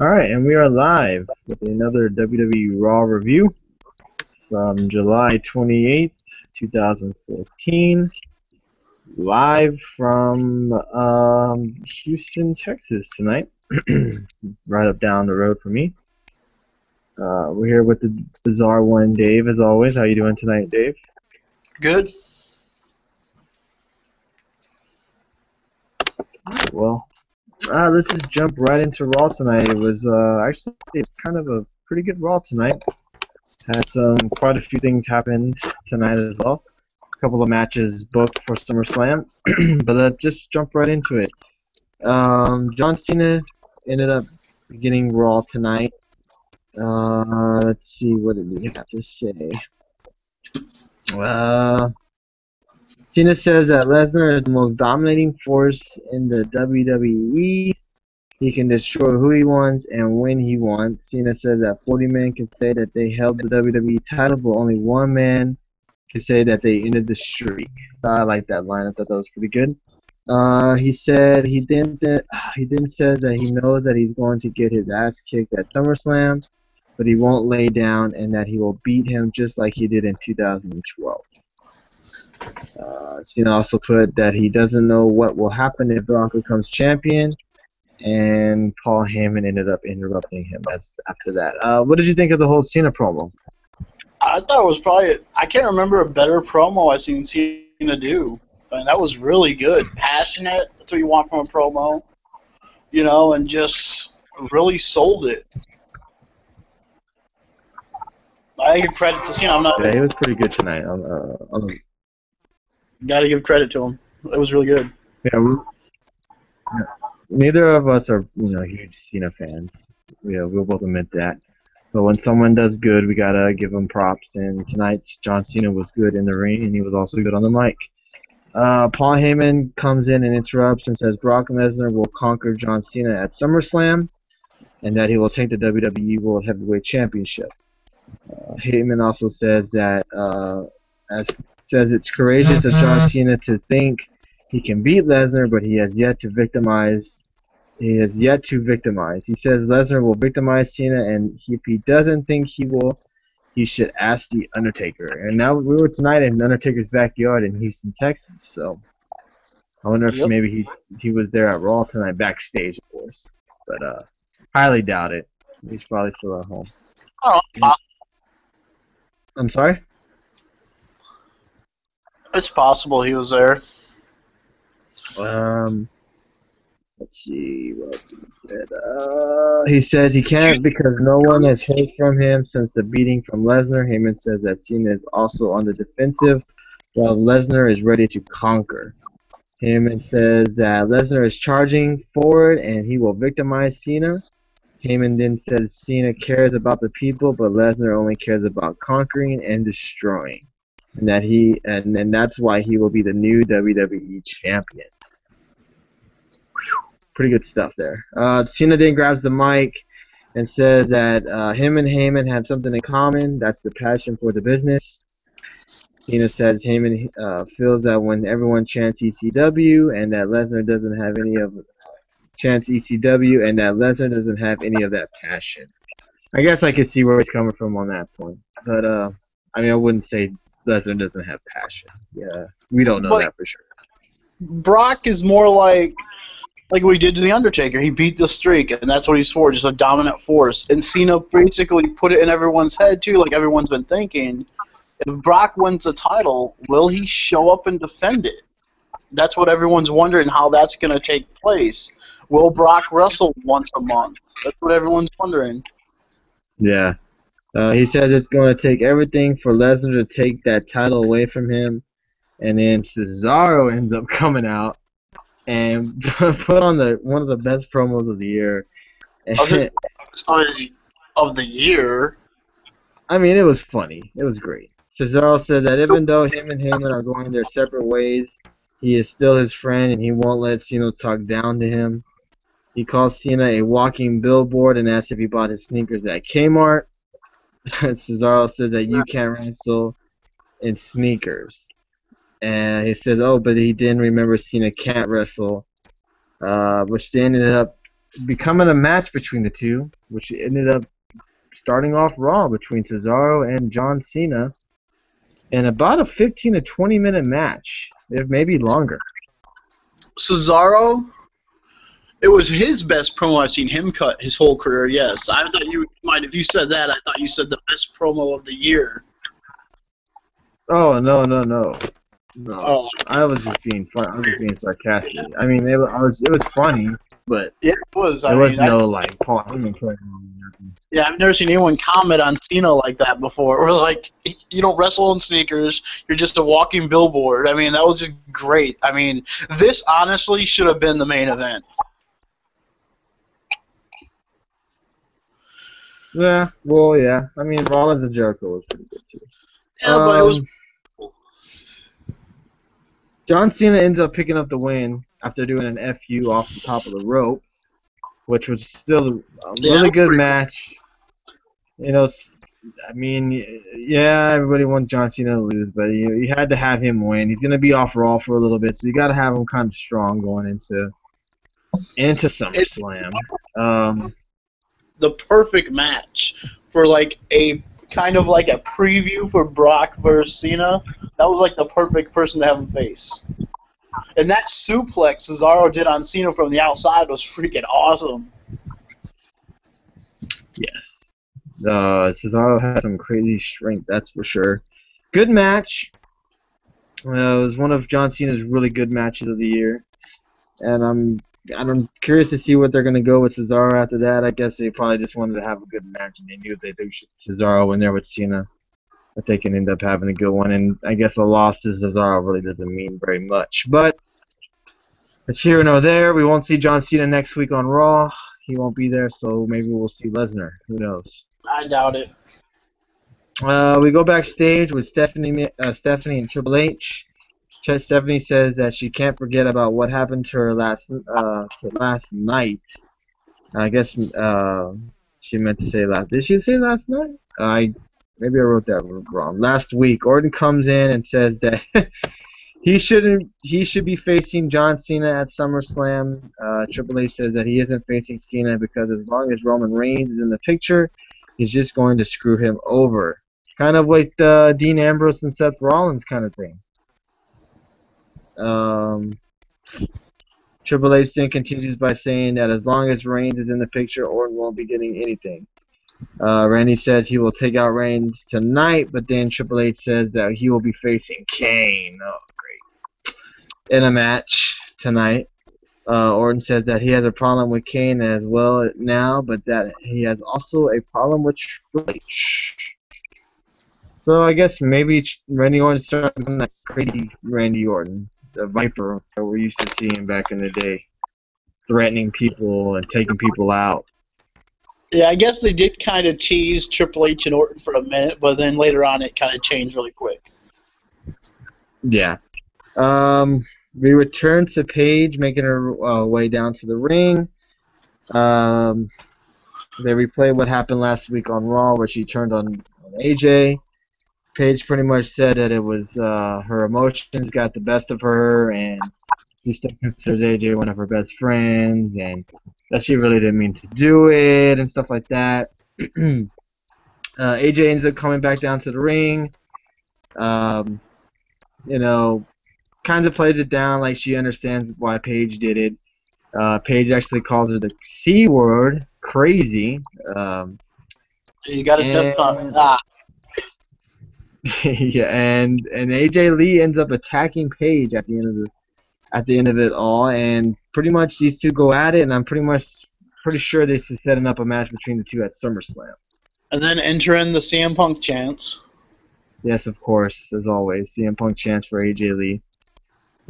Alright, and we are live with another WWE Raw review from July 28th, 2014. Live from Houston, Texas tonight. Right up down the road from me. We're here with the bizarre one, Dave, as always. How you doing tonight, Dave? Good. Well, let's just jump right into Raw tonight. It was actually kind of a pretty good Raw tonight. Had quite a few things happen tonight as well. A couple of matches booked for SummerSlam, but let's just jump right into it. John Cena ended up getting Raw tonight. Let's see, what did he have to say? Uh, Cena says that Lesnar is the most dominating force in the WWE. He can destroy who he wants and when he wants. Cena says that 40 men can say that they held the WWE title, but only one man can say that they ended the streak. I like that line. I thought that was pretty good. He said he didn't say that he knows that he's going to get his ass kicked at SummerSlam, but he won't lay down and that he will beat him just like he did in 2012. Cena also put that he doesn't know what will happen if Brock becomes champion, and Paul Heyman ended up interrupting him after that. What did you think of the whole Cena promo? I thought it was I can't remember a better promo I've seen Cena do. I mean, that was really good. Passionate. That's what you want from a promo. And just really sold it. I give credit to Cena. Yeah, he was pretty good tonight. Got to give credit to him. It was really good. Yeah, neither of us are huge Cena fans. We'll both admit that. But when someone does good, we gotta give them props. And tonight's John Cena was good in the ring, and he was also good on the mic. Paul Heyman comes in and interrupts and says Brock Lesnar will conquer John Cena at SummerSlam, and that he will take the WWE World Heavyweight Championship. Heyman also says that it's courageous of John Cena to think he can beat Lesnar, but he has yet to victimize. He has yet to victimize. He says Lesnar will victimize Cena, and if he doesn't think he will, he should ask The Undertaker. And now we were tonight in Undertaker's backyard in Houston, Texas. So I wonder if maybe he was there at Raw tonight, backstage, of course. But highly doubt it. He's probably still at home. I'm sorry? It's possible he was there. Let's see, what else did he say? He says he can't because no one has heard from him since the beating from Lesnar. Heyman says that Cena is also on the defensive, while Lesnar is ready to conquer. Heyman says that Lesnar is charging forward and he will victimize Cena. Heyman then says Cena cares about the people, but Lesnar only cares about conquering and destroying, and that's why he will be the new WWE champion. Pretty good stuff there. Cena then grabs the mic and says that him and Heyman have something in common. That's the passion for the business. Cena says Heyman feels that when everyone chants ECW and that Lesnar doesn't have any of chants ECW and that Lesnar doesn't have any of that passion. I guess I could see where he's coming from on that point. But I mean, I wouldn't say Lesnar doesn't have passion. Yeah, we don't know that for sure. Brock is more like what he did to The Undertaker. He beat the streak, and that's what he's for, just a dominant force. And Cena basically put it in everyone's head, too, like everyone's been thinking. If Brock wins the title, will he show up and defend it? That's what everyone's wondering, how that's going to take place. Will Brock wrestle once a month? That's what everyone's wondering. Yeah. He says it's going to take everything for Lesnar to take that title away from him. And then Cesaro ends up coming out and put on one of the best promos of the year. Of the year? I mean, it was funny. It was great. Cesaro said that even though him and Heyman are going their separate ways, he is still his friend and he won't let Cena talk down to him. He calls Cena a walking billboard and asks if he bought his sneakers at Kmart. Cesaro says that you can't wrestle in sneakers. And he says, oh, but he didn't remember Cena can't wrestle, which then ended up becoming a match between the two, which ended up starting off Raw between Cesaro and John Cena, and about a 15 to 20-minute match, if maybe longer. Cesaro, it was his best promo I've seen him cut his whole career, yes. I thought you might, if you said that, I thought you said the best promo of the year. Oh, no. Oh. I was just being fun. I was just being sarcastic. I mean, it was funny, but Yeah, it was. there was no like Paul Heyman promo. Yeah, I've never seen anyone comment on Cena like that before. Or like, you don't wrestle in sneakers, you're just a walking billboard. I mean, that was just great. I mean, this honestly should have been the main event. Yeah, well, yeah. I mean, Rollins and Jericho was pretty good too. Yeah, but it was. John Cena ends up picking up the win after doing an FU off the top of the rope, which was still a really good match. You know, I mean, yeah, everybody wants John Cena to lose, but you had to have him win. He's gonna be off Raw for a little bit, so you got to have him kind of strong going into SummerSlam. The perfect match for like a kind of like a preview for Brock versus Cena. That was like the perfect person to have him face. And that suplex Cesaro did on Cena from the outside was freaking awesome. Yes. Cesaro had some crazy strength, that's for sure. Good match. It was one of John Cena's really good matches of the year. And I'm curious to see what they're going to go with Cesaro after that. I guess they probably just wanted to have a good match, and they knew they threw Cesaro in there with Cena, that they can end up having a good one. And I guess a loss to Cesaro really doesn't mean very much. But it's here nor there. We won't see John Cena next week on Raw. He won't be there, so maybe we'll see Lesnar. Who knows? I doubt it. We go backstage with Stephanie and Triple H. Stephanie says that she can't forget about what happened to her last night. I guess she meant to say last. Did she say last night? Maybe I wrote that wrong. Last week, Orton comes in and says that he should be facing John Cena at SummerSlam. Triple H says that he isn't facing Cena because as long as Roman Reigns is in the picture, he's just going to screw him over. Kind of like the Dean Ambrose and Seth Rollins kind of thing. Triple H then continues by saying that as long as Reigns is in the picture, Orton won't be getting anything. Randy says he will take out Reigns tonight, but then Triple H says that he will be facing Kane. Oh, great. In a match tonight. Orton says that he has a problem with Kane as well now, but that he has also a problem with Triple H. So I guess maybe Randy Orton started becoming that crazy Randy Orton, the Viper that we're used to seeing back in the day, threatening people and taking people out. Yeah, I guess they did kind of tease Triple H and Orton for a minute, but then later on it kind of changed really quick. Yeah. We return to Paige making her way down to the ring. They replay what happened last week on Raw where she turned on AJ. Paige pretty much said that it was her emotions got the best of her, and she still considers AJ one of her best friends, and that she really didn't mean to do it, and stuff like that. AJ ends up coming back down to the ring. Kind of plays it down like she understands why Paige did it. Paige actually calls her the C word, crazy. You got to define. Yeah, and AJ Lee ends up attacking Paige at the end of it all, and pretty much these two go at it, and I'm pretty sure this is setting up a match between the two at SummerSlam. And then enter in the CM Punk chants. Yes, of course, as always, CM Punk chants for AJ Lee.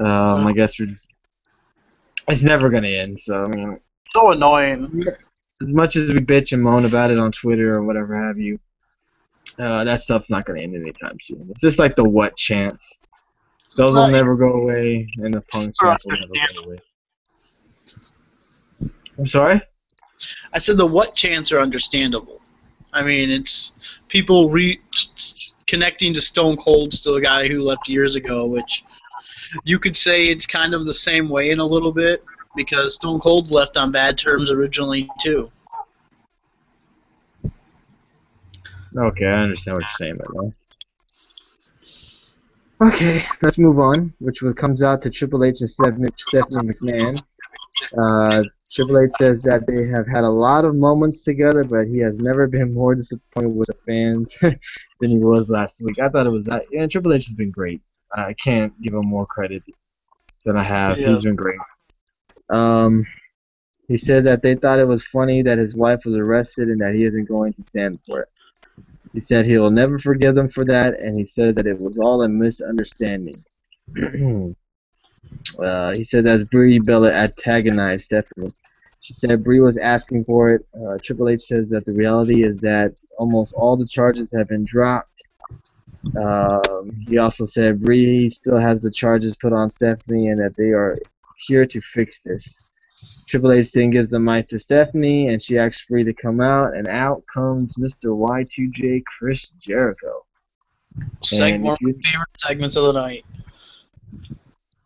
I guess it's never gonna end. So I mean, so annoying. As much as we bitch and moan about it on Twitter or whatever have you. That stuff's not going to end anytime soon. It's just like the what chants. Those will never go away, and the Punk chants will never go away. I'm sorry? I said the what chants are understandable. I mean, it's people connecting to Stone Cold, still a guy who left years ago, which you could say it's kind of the same way in a little bit. because Stone Cold left on bad terms originally too. Okay, I understand what you're saying right now. Okay, let's move on, which comes out to Triple H and Stephanie McMahon. Triple H says that they have had a lot of moments together, but he has never been more disappointed with the fans than he was last week. I thought it was that. Yeah, Triple H has been great. I can't give him more credit than I have. Yeah. He's been great. He says that they thought it was funny that his wife was arrested and that he isn't going to stand for it. He said he will never forgive them for that, and he said that it was all a misunderstanding. He said that Brie Bella antagonized Stephanie. She said Brie was asking for it. Triple H says that the reality is that almost all the charges have been dropped. He also said Brie still has the charges put on Stephanie and that they are here to fix this. Triple H then gives the mic to Stephanie, and she asks Brie to come out, and out comes Mr. Y2J Chris Jericho. One of my favorite segments of the night.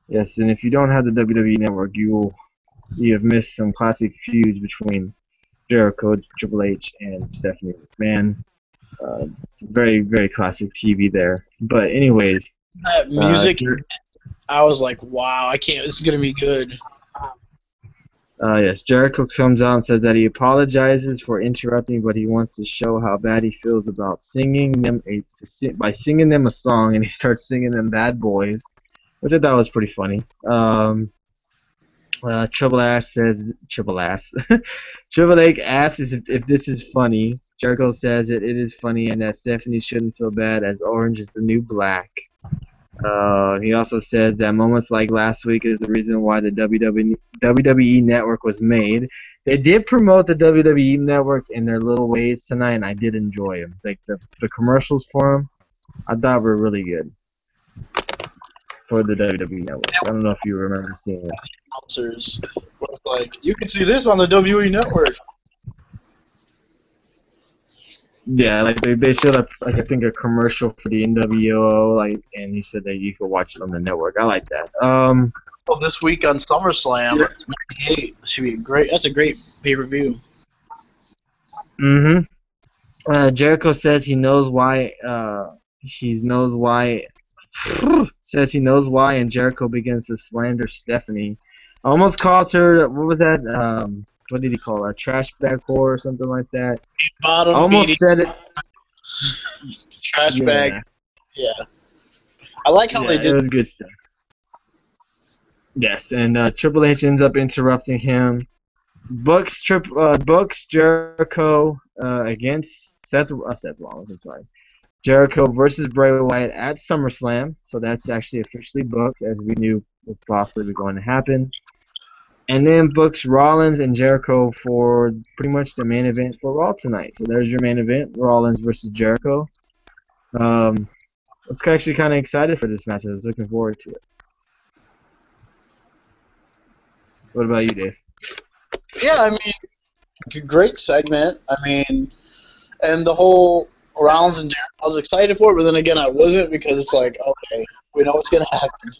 Yes, and if you don't have the WWE Network, you have missed some classic feuds between Jericho, Triple H, and Stephanie McMahon. It's very, very classic TV there. But anyways, that music, I was like, wow, I can't. This is gonna be good. Yes, Jericho comes out and says that he apologizes for interrupting, but he wants to show how bad he feels about singing them by singing them a song, and he starts singing them "Bad Boys," which I thought was pretty funny. Triple H asks if this is funny. Jericho says it is funny and that Stephanie shouldn't feel bad as orange is the new black. He also says that moments like last week is the reason why the WWE Network was made. They did promote the WWE Network in their little ways tonight, and I did enjoy them. Like the commercials for them, I thought were really good for the WWE Network. I don't know if you remember seeing it. Announcers was like, you can see this on the WWE Network. Yeah, like they showed up, like I think a commercial for the NWO, like, and he said that you could watch it on the network. I like that. Well, this week on SummerSlam, '98 should be great. That's a great pay-per-view. Jericho says he knows why. Says he knows why, and Jericho begins to slander Stephanie. Almost calls her. What was that? What did he call her? A trash bag whore or something like that. Bottom almost said it. Trash bag. Yeah. I like how they did. It was good stuff. Yes, and Triple H ends up interrupting him. Books Jericho against Seth Rollins. I'm sorry. Jericho versus Bray Wyatt at SummerSlam. So that's actually officially booked, as we knew was possibly going to happen. And then books Rollins and Jericho for pretty much the main event for Raw tonight. So there's your main event, Rollins versus Jericho. I was actually kind of excited for this match. I was looking forward to it. What about you, Dave? Yeah, I mean, great segment. I mean, and the whole Rollins and Jericho, I was excited for it, but then again, I wasn't because it's like, okay, we know what's going to happen.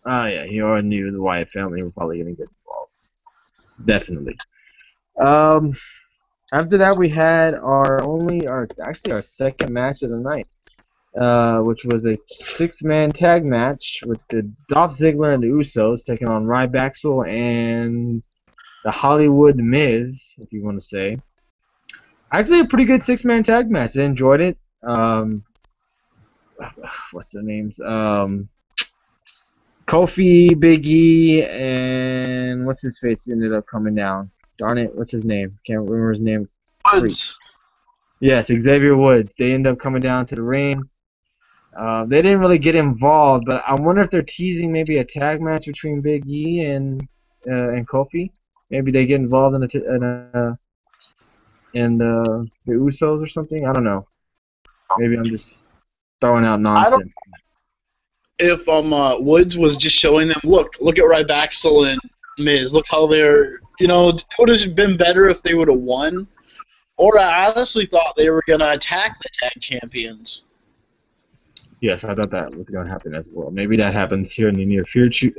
Oh, yeah, you already knew the Wyatt family were probably going to get involved. Definitely. After that, we had our second match of the night, which was a six-man tag match with the Dolph Ziggler and the Usos taking on Ryback and the Hollywood Miz, if you want to say. Actually, a pretty good six-man tag match. I enjoyed it. What's their names? Kofi, Big E, and what's his face ended up coming down. Darn it, what's his name? Can't remember his name. Woods. Yes, Xavier Woods. They end up coming down to the ring. They didn't really get involved, but I wonder if they're teasing maybe a tag match between Big E and Kofi. Maybe they get involved in the Usos or something. I don't know. Maybe I'm just throwing out nonsense. If Woods was just showing them, look at Ryback and Miz. Look how they're, it would have been better if they would have won. Or I honestly thought they were going to attack the tag champions. Yes, I thought that was going to happen as well. Maybe that happens here in the near future.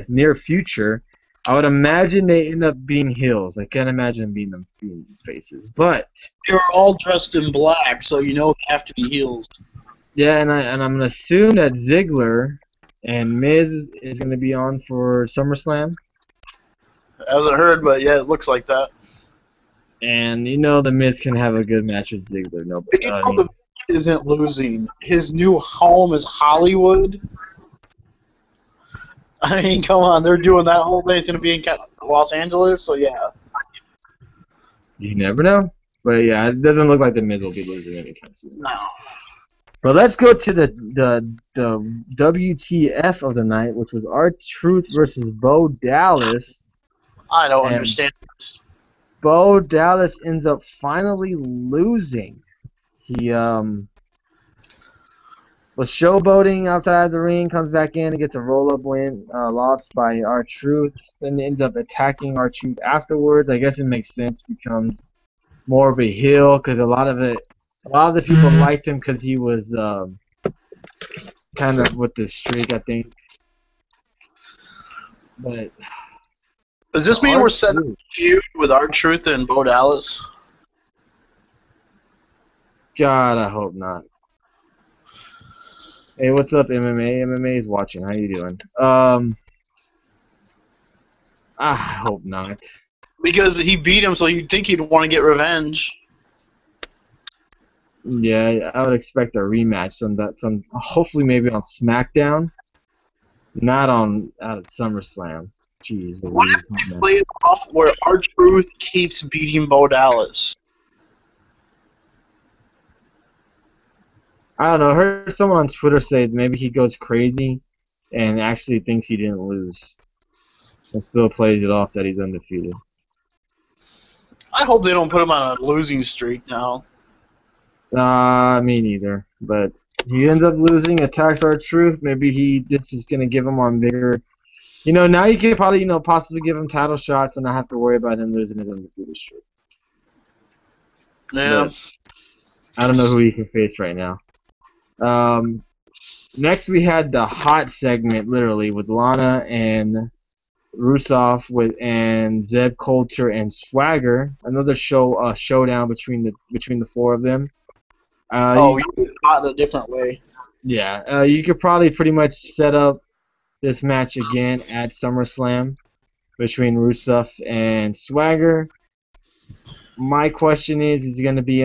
Near future, I would imagine they end up being heels. I can't imagine them being faces. But They were all dressed in black, so you know they have to be heels. yeah, and I'm gonna assume that Ziggler and Miz is gonna be on for SummerSlam. I haven't heard, but yeah, it looks like that. And you know the Miz can have a good match with Ziggler. No, But you I know mean, the isn't losing. His new home is Hollywood. I mean, come on, they're doing that whole thing. It's going to be in Los Angeles, so yeah. you never know. But yeah, it doesn't look like the Miz will be losing anytime soon. No. But let's go to the WTF of the night, which was R-Truth versus Bo Dallas. I don't And understand this. Bo Dallas ends up finally losing. He was showboating outside the ring, comes back in and gets a roll-up win, lost by R-Truth. Then ends up attacking R-Truth afterwards. I guess it makes sense. Becomes more of a heel because a lot of the people liked him because he was kind of with the streak, I think. But Does this mean we're setting a feud with R-Truth and Bo Dallas? God, I hope not. Hey, what's up, MMA? MMA is watching. How you doing? I hope not. Because he beat him, so you'd think he'd want to get revenge. Yeah, I would expect a rematch. Hopefully maybe on SmackDown, not on out of SummerSlam. Jeez, What if they play it off where R-Truth keeps beating Bo Dallas? I don't know. I heard someone on Twitter say maybe he goes crazy and actually thinks he didn't lose, and still plays it off that he's undefeated. I hope they don't put him on a losing streak now. Me neither. But he ends up losing, attacks R-Truth. Maybe this is gonna give him on bigger. You know, now you could probably, possibly give him title shots and not have to worry about him losing his undefeated streak. Yeah. But I don't know who he can face right now. Next we had the hot segment, literally, with Lana and Rusev and Zeb Coulter and Swagger. Another showdown between the four of them. You got it a different way. Yeah, you could probably pretty much set up this match again at SummerSlam between Rusev and Swagger. My question is it gonna be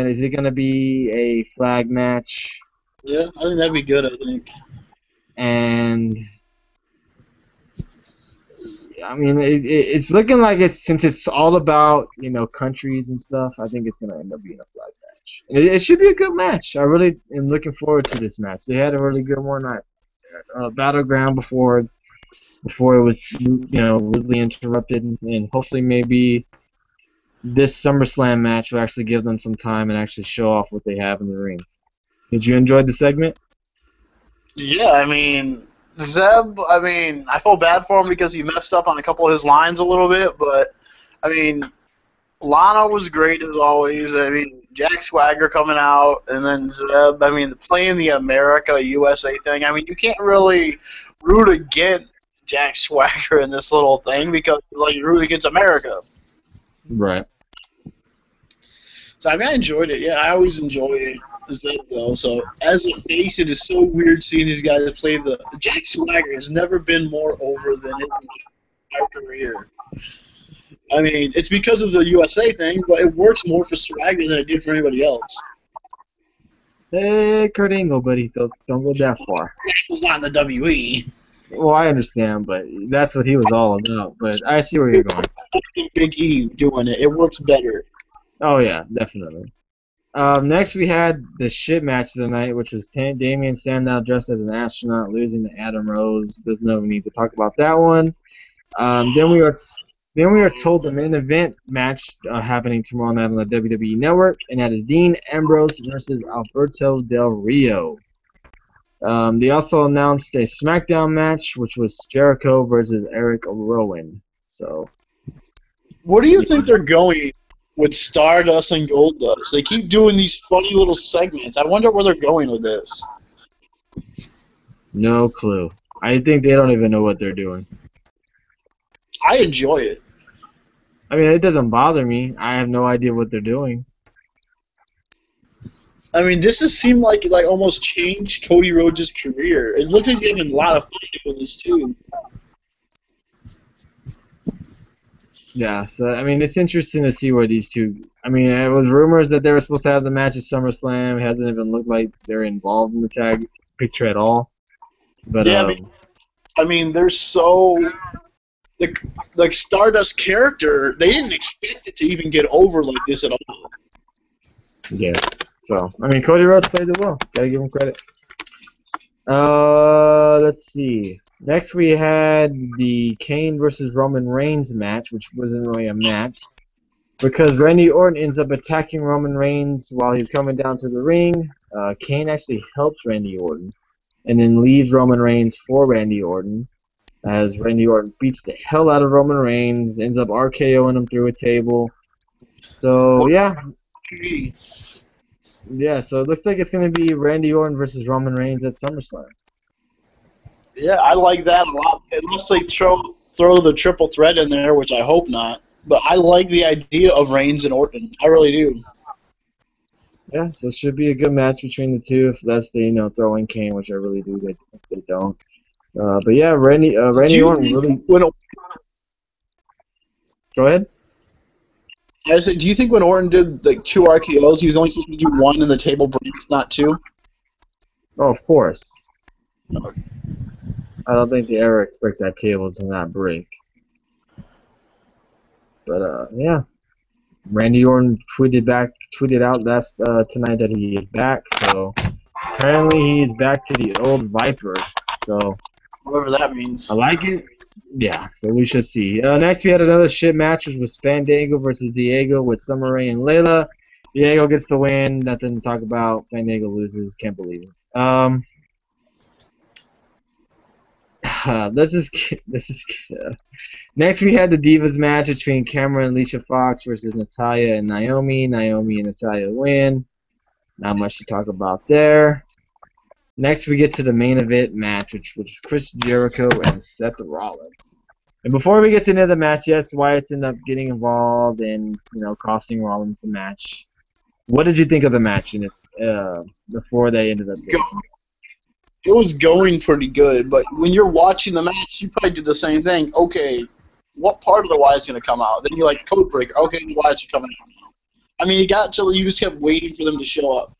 a flag match? Yeah, I think that'd be good, I think. And I mean, it's looking like since it's all about countries and stuff. I think it's gonna end up being a flag match. It should be a good match. I really am looking forward to this match. They had a really good one at Battleground before it was rudely interrupted, and hopefully maybe this SummerSlam match will actually give them some time and actually show off what they have in the ring. Did you enjoy the segment? Yeah, I mean, Zeb, I feel bad for him because he messed up on a couple of his lines a little bit, but, Lana was great as always. Jack Swagger coming out, and then Zeb, playing the America USA thing. You can't really root against Jack Swagger in this little thing because it's like you root against America. Right. So, I enjoyed it. Yeah, I always enjoy Zeb, though. So, as a face, it is so weird seeing these guys play the... Jack Swagger has never been more over than in my career. It's because of the USA thing, but it works more for Swagger than it did for anybody else. Hey, Kurt Angle, buddy. Don't go that far. Angle's not in the WWE. Well, I understand, but that's what he was all about. But I see where you're going. Big E doing it. It works better. Oh, yeah, definitely. Next, we had the shit match of the night, which was Damian Sandow dressed as an astronaut losing to Adam Rose. There's no need to talk about that one. Then we are told the main event match happening tomorrow night on the WWE Network, and that is Dean Ambrose versus Alberto Del Rio. They also announced a SmackDown match, which was Jericho versus Eric Rowan. So, where do you think they're going with Stardust and Goldust? They keep doing these funny little segments. I wonder where they're going with this. No clue. I think they don't even know what they're doing. I enjoy it. I mean, it doesn't bother me. I have no idea what they're doing. I mean, this has seemed like almost changed Cody Rhodes' career. It looks like he's having a lot of fun doing this too. Yeah, so I mean, it's interesting to see where these two. I mean, it was rumors that they were supposed to have the match at SummerSlam. It hasn't even looked like they're involved in the tag picture at all. But Yeah, I mean, they're so the like Stardust character. They didn't expect it to even get over like this at all. yeah. So I mean, Cody Rhodes played it well. Gotta give him credit. Let's see. Next we had the Kane versus Roman Reigns match, which wasn't really a match because Randy Orton ends up attacking Roman Reigns while he's coming down to the ring. Kane actually helps Randy Orton and then leaves Roman Reigns for Randy Orton as Randy Orton beats the hell out of Roman Reigns, ends up RKOing him through a table. So yeah, so it looks like it's going to be Randy Orton versus Roman Reigns at SummerSlam. Yeah, I like that a lot. Unless they throw the triple threat in there, which I hope not. But I like the idea of Reigns and Orton. I really do. Yeah, so it should be a good match between the two if that's they throw in Kane, which I really do. They don't. But yeah, Randy Orton really. Go ahead. I said, do you think when Orton did like 2 RKOs, he was only supposed to do 1 and the table breaks, not 2? Oh, of course. I don't think they ever expect that table to not break. But yeah, Randy Orton tweeted out last tonight that he is back. So apparently he is back to the old Viper. So whatever that means. I like it. Yeah, so we should see. Next, we had another shit match, which was Fandango versus Diego with Summer Rae and Layla. Diego gets the win. Nothing to talk about. Fandango loses. Can't believe it. This is Next, we had the Divas match between Cameron and Alicia Fox versus Natalya and Naomi. Naomi and Natalya win. Not much to talk about there. Next, we get to the main event match, which was Chris Jericho and Seth Rollins. And before we get to the other match, yes, Wyatt's ended up getting involved and costing Rollins the match. What did you think of the match in this before they ended up getting? It was going pretty good, but when you're watching the match, you probably did the same thing. Okay, what part of the Wyatt's going to come out? Then you're like, code breaker. Okay, the Wyatt's are coming out now. I mean, it got till you just kept waiting for them to show up.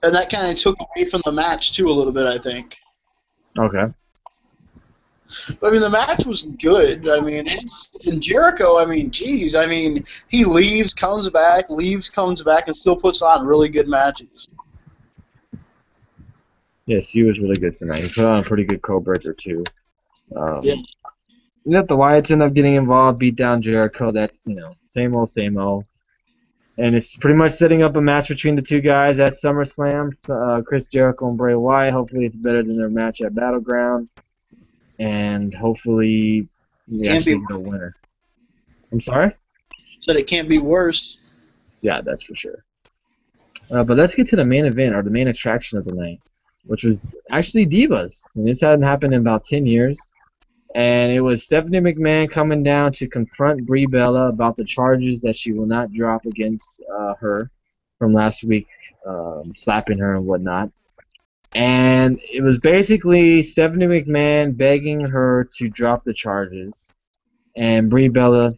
And that kind of took away from the match, too, a little bit, I think. Okay. But, I mean, the match was good. I mean, and Jericho, I mean, geez. I mean, he leaves, comes back, and still puts on really good matches. Yes, he was really good tonight. He put on a pretty good code breaker, too. Yeah. The Wyatts end up getting involved, beat down Jericho. That's, same old, same old. And it's pretty much setting up a match between the two guys at SummerSlam. Chris Jericho and Bray Wyatt. Hopefully it's better than their match at Battleground. And hopefully we actually get a winner. I'm sorry? Said it can't be worse. Yeah, that's for sure. But let's get to the main event, or the main attraction of the night, which was actually Divas. And this hadn't happened in about 10 years. And it was Stephanie McMahon coming down to confront Brie Bella about the charges that she will not drop against her from last week, slapping her and whatnot. And it was basically Stephanie McMahon begging her to drop the charges, and Brie Bella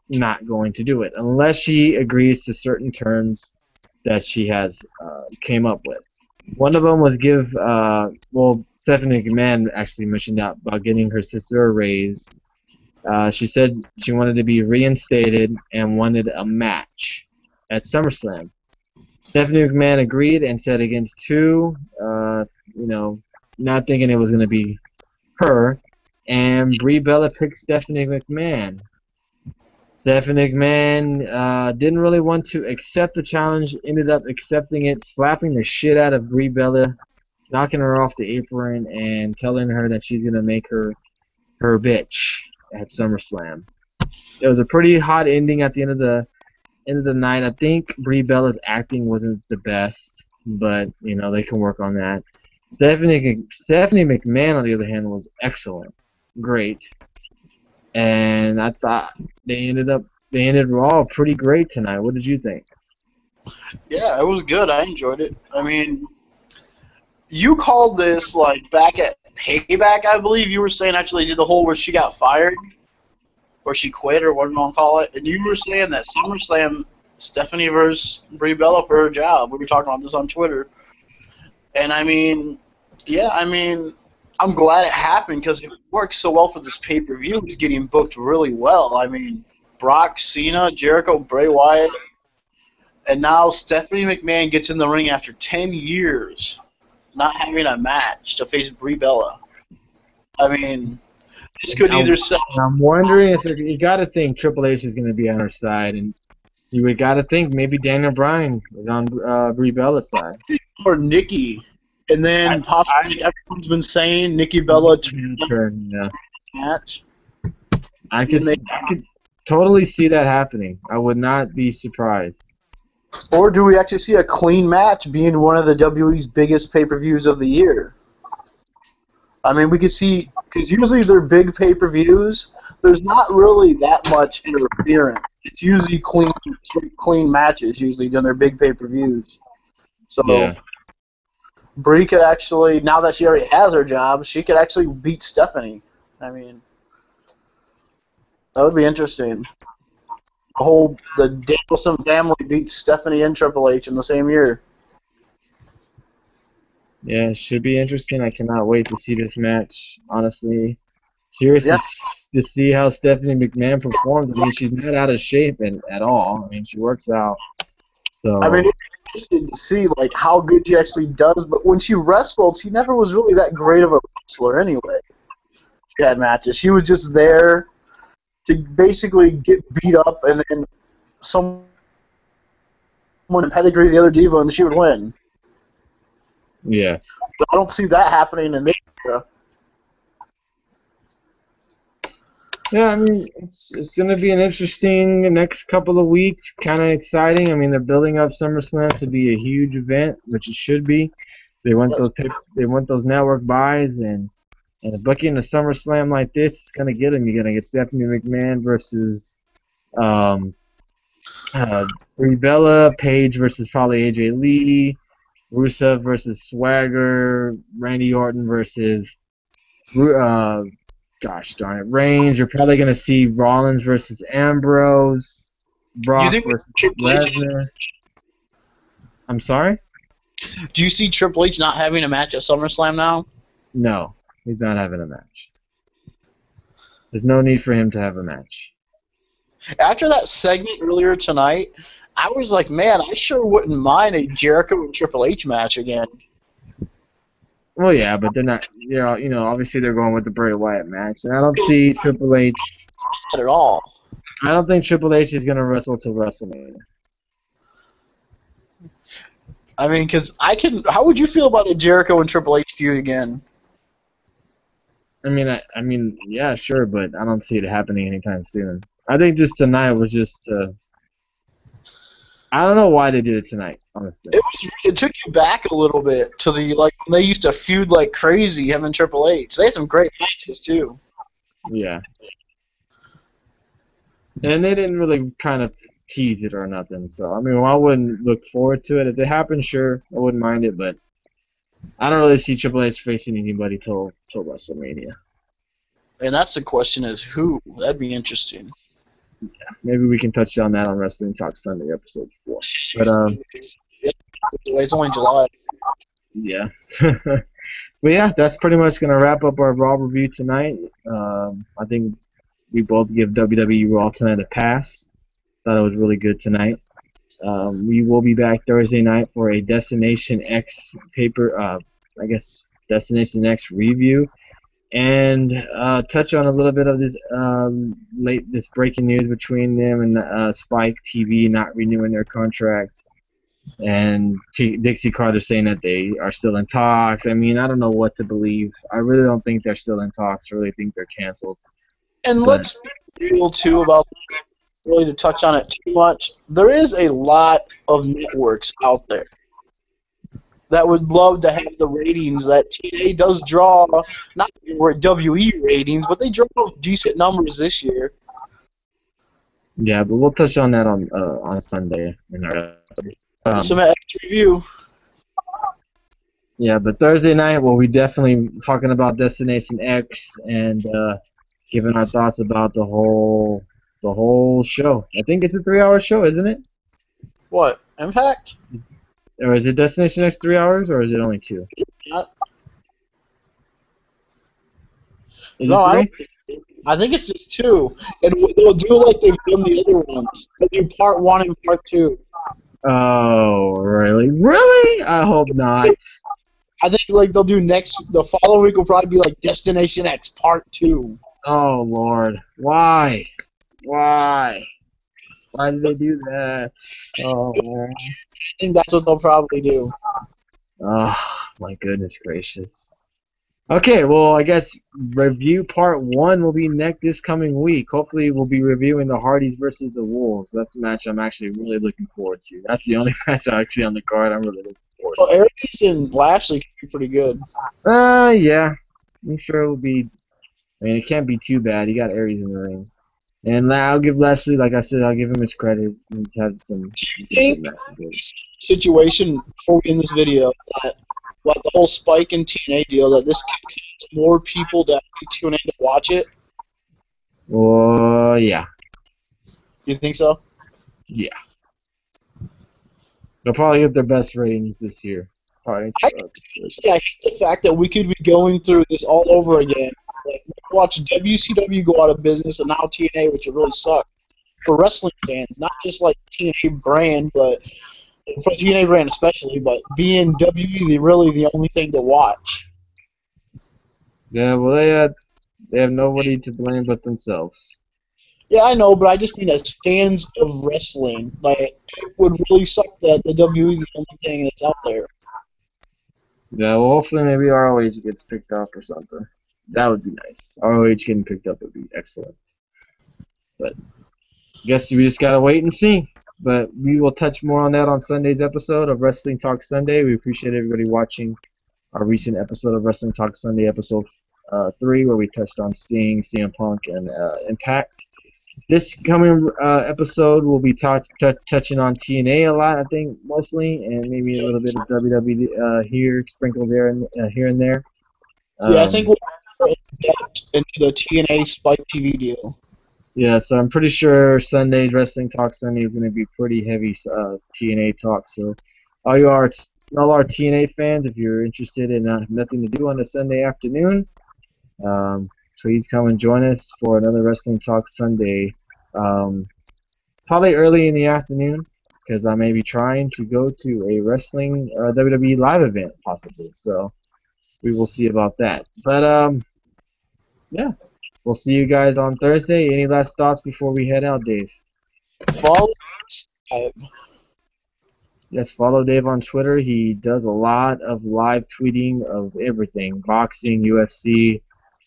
not going to do it unless she agrees to certain terms that she has came up with. One of them was Stephanie McMahon actually mentioned out about getting her sister a raise. She said she wanted to be reinstated and wanted a match at SummerSlam. Stephanie McMahon agreed and said against 2, not thinking it was going to be her. And Brie Bella picked Stephanie McMahon. Stephanie McMahon didn't really want to accept the challenge, ended up accepting it, slapping the shit out of Brie Bella, knocking her off the apron, and telling her that she's going to make her bitch at SummerSlam. It was a pretty hot ending at the end of the night. I think Brie Bella's acting wasn't the best, but they can work on that. Stephanie McMahon, on the other hand, was excellent, great, and I thought they ended Raw pretty great tonight. What did you think? Yeah, it was good. I enjoyed it. I mean, you called this like back at Payback, I believe you were saying. Actually, did the whole where she got fired or she quit or whatever you want to call it, and you were saying that SummerSlam Stephanie versus Brie Bella for her job. We were talking about this on Twitter, and I mean, yeah, I mean, I'm glad it happened because it works so well for this pay-per-view. It's getting booked really well. I mean, Brock, Cena, Jericho, Bray Wyatt, and now Stephanie McMahon gets in the ring after 10 years not having a match to face Brie Bella. I mean, this could either sell. I'm wondering if you got to think Triple H is going to be on her side, and you would got to think maybe Daniel Bryan is on Brie Bella's side. Or Nikki. And then possibly everyone's been saying Nikki Bella yeah. match. I could totally see that happening. I would not be surprised. Or do we actually see a clean match being one of the WWE's biggest pay-per-views of the year? I mean, we could see, because usually they're big pay-per-views, there's not really that much interference. It's usually clean matches, usually, during their big pay-per-views. So, yeah. Brie could actually, now that she already has her job, she could actually beat Stephanie. I mean, that would be interesting. The Danielson family beat Stephanie and Triple H in the same year. Yeah, it should be interesting. I cannot wait to see this match. Honestly, curious to see how Stephanie McMahon performs. I mean, she's not out of shape at all. I mean, she works out. So I mean, it's interesting to see like how good she actually does. But when she wrestled, she never was really that great of a wrestler anyway. She had matches. She was just there to basically get beat up, and then someone would pedigree the other diva, and she would win. yeah. But I don't see that happening in this era. Yeah, I mean, it's going to be an interesting next couple of weeks. Kind of exciting. I mean, they're building up SummerSlam to be a huge event, which it should be. They want those network buys, and booking a SummerSlam like this is going to get them. You're going to get Stephanie McMahon versus Brie Bella, Paige versus probably AJ Lee, Rusev versus Swagger, Randy Orton versus gosh darn it, Reigns. You're probably going to see Rollins versus Ambrose, Brock versus Lesnar. I'm sorry? Do you see Triple H not having a match at SummerSlam now? No, he's not having a match. There's no need for him to have a match. After that segment earlier tonight, I was like, man, I sure wouldn't mind a Jericho and Triple H match again. Well, yeah, but they're not. Obviously they're going with the Bray Wyatt match, and I don't see Triple H Not at all. I don't think Triple H is going to wrestle till WrestleMania. I mean, because how would you feel about a Jericho and Triple H feud again? I mean, yeah, sure, but I don't see it happening anytime soon. I think this tonight was just. I don't know why they did it tonight, honestly. It took you back a little bit to when they used to feud like crazy, him and Triple H. They had some great matches too. Yeah. And they didn't really kind of tease it or nothing. So I mean, I wouldn't look forward to it. If it happened, sure, I wouldn't mind it, but I don't really see Triple H facing anybody till WrestleMania. And that's the question: is who? That'd be interesting. Yeah, maybe we can touch on that on Wrestling Talk Sunday, episode 4. But it's only July. Yeah. But yeah, that's pretty much gonna wrap up our Raw review tonight. I think we both give WWE Raw tonight a pass. Thought it was really good tonight. We will be back Thursday night for a Destination X Destination X review, and touch on a little bit of this this breaking news between them and Spike TV not renewing their contract, and Dixie Carter saying that they are still in talks. I mean, I don't know what to believe. I really don't think they're still in talks. I really think they're canceled. And let's be real too about really to touch on it too much. There is a lot of networks out there. that would love to have the ratings that TNA does draw, not WWE ratings, but they draw decent numbers this year. Yeah, but we'll touch on that on Sunday in our Some extra review. yeah, but Thursday night we'll be definitely talking about Destination X and giving our thoughts about the whole show. I think it's a 3-hour show, isn't it? What? Impact? Or is it Destination X 3 hours, or is it only 2? Not, Is no, it I 3? don't. I think it's just 2, and they'll do like they've done the other ones. They'll do part 1 and part 2. Oh, really? Really? I hope not. I think like they'll do the following week will probably be like Destination X Part 2. Oh, Lord. Why? Why? Why did they do that? Oh, man. I think that's what they'll probably do. Oh, my goodness gracious. Okay, well, I guess review part 1 will be next this coming week. Hopefully, we'll be reviewing the Hardys versus the Wolves. That's a match I'm actually really looking forward to. That's the only match actually on the card I'm really looking forward to. Well, Aries and Lashley can be pretty good. Yeah. I'm sure it will be. I mean, it can't be too bad. He got Aries in the ring. And I'll give Lashley, like I said, I'll give him his credit. He's had some good matches. Situation before we end this video that like the whole Spike and TNA deal that this could cause more people to tune in to watch it. Yeah. You think so? Yeah. They'll probably get their best ratings this year. I hate the fact that we could be going through this all over again. Like, watch WCW go out of business and now TNA, which would really suck for wrestling fans. Not just like TNA brand, but for TNA brand especially, but being WWE really the only thing to watch. Yeah, well, they have nobody to blame but themselves. Yeah, I know, but I just mean as fans of wrestling, like it would really suck that the WWE is the only thing that's out there. Yeah, well, hopefully maybe ROH gets picked up or something. That would be nice. ROH getting picked up would be excellent. But I guess we just gotta wait and see. But we will touch more on that on Sunday's episode of Wrestling Talk Sunday. We appreciate everybody watching our recent episode of Wrestling Talk Sunday, episode 3, where we touched on Sting, CM Punk, and Impact. This coming episode, we'll be touching on TNA a lot, I think, mostly, and maybe a little bit of WWE here, sprinkled there and here and there. Yeah, I think we'll get into the TNA Spike TV deal. Yeah, so I'm pretty sure Sunday's Wrestling Talk Sunday is going to be pretty heavy TNA talk. So all our TNA fans, if you're interested in nothing to do on a Sunday afternoon, please come and join us for another Wrestling Talk Sunday. Probably early in the afternoon, because I may be trying to go to a wrestling WWE live event, possibly. So we will see about that. But, yeah. We'll see you guys on Thursday. Any last thoughts before we head out, Dave? Follow. Yes, follow Dave on Twitter. He does a lot of live tweeting of everything. Boxing, UFC,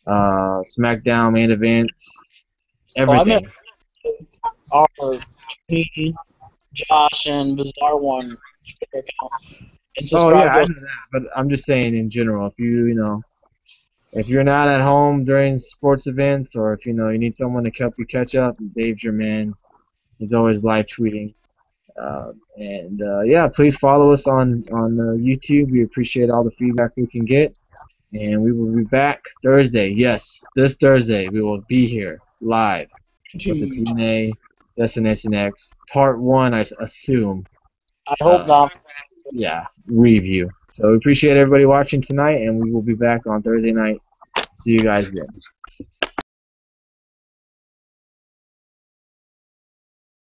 SmackDown, main events, everything. Our me, Josh, and Bizarre One Twitter account. And subscribe I to know us. that, but I'm just saying in general, if you're not at home during sports events, or if you need someone to help you catch up, Dave's your man. He's always live tweeting. Please follow us on YouTube. We appreciate all the feedback we can get. And we will be back Thursday. Yes, this Thursday we will be here live with the TNA Destination X Part 1, I assume. I hope not. Yeah, review. So we appreciate everybody watching tonight, and we will be back on Thursday night. See you guys then.